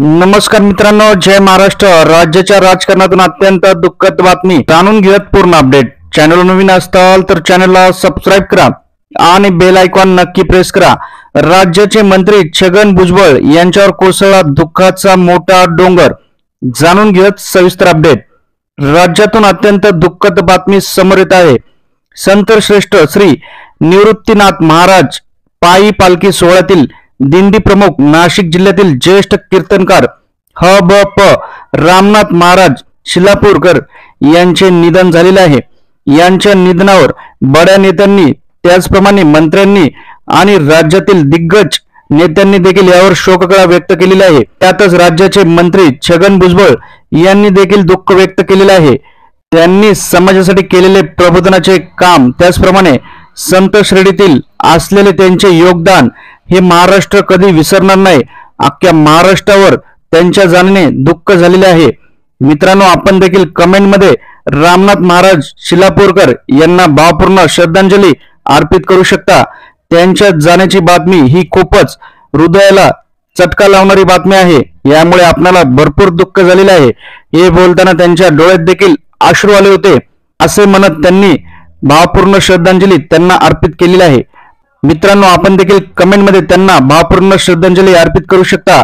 नमस्कार मित्रांनो, जय महाराष्ट्र. राज्याच्या राजकारणातून अत्यंत दुःखद बातमी जाणून घेऊयात. पूर्ण अपडेट. चॅनल नवीन असताल तर चॅनलला सबस्क्राईब करा आणि बेल आयकॉन नक्की प्रेस करा. राज्याचे मंत्री छगन भुजबळ यांच्यावर कोसळला दुःखाचा मोठा डोंगर. जाणून घेऊयात सविस्तर अपडेट. राज्यातून अत्यंत दुःखद बातमी समोर येत आहे. संत श्रेष्ठ श्री निवृत्तीनाथ महाराज पायी पालखी सोहळ्यातील दिंडी प्रमुख नाशिक जिल्ह्यातील ज्येष्ठ कीर्तनकार ह.ब.प. रामनाथ महाराज शिलापूरकर यांचे निधन झालेले आहे. यांच्या निधनावर बड्या नेत्यांनी, त्याचप्रमाणे मंत्र्यांनी आणि राज्यातील दिग्गज नेत्यांनी देखील यावर शोककळा व्यक्त केलेली आहे. त्यातच राज्याचे मंत्री छगन भुजबळ यांनी देखील दुःख व्यक्त केलेले आहे. त्यांनी समाजासाठी केलेले प्रबोधनाचे काम, त्याचप्रमाणे संत श्रेणीतील असलेले त्यांचे योगदान हे महाराष्ट्र कधी विसरणार नाही. अख्ख्या महाराष्ट्रावर त्यांच्या जाण्याने दुःख झालेले आहे. मित्रांनो, आपण देखील कमेंटमध्ये रामनाथ महाराज शिलापूरकर यांना भावपूर्ण श्रद्धांजली अर्पित करू शकता. त्यांच्या जाण्याची बातमी ही खूपच हृदयाला चटका लावणारी बातमी आहे. यामुळे आपल्याला भरपूर दुःख झालेले आहे. हे बोलताना त्यांच्या डोळ्यात देखील अश्रू आले होते. असे म्हणत त्यांनी भावपूर्ण श्रद्धांजली त्यांना अर्पित केलेली आहे. मित्रांनो, आपण देखील कमेंटमध्ये त्यांना भावपूर्ण श्रद्धांजली अर्पित करू शकता.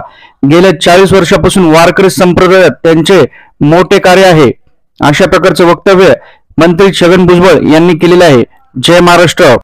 गेल्या 40 वर्षापासून वारकरी संप्रदायात त्यांचे मोठे कार्य आहे. अशा प्रकारचे वक्तव्य मंत्री छगन भुजबळ यांनी केलेले आहे. जय महाराष्ट्र.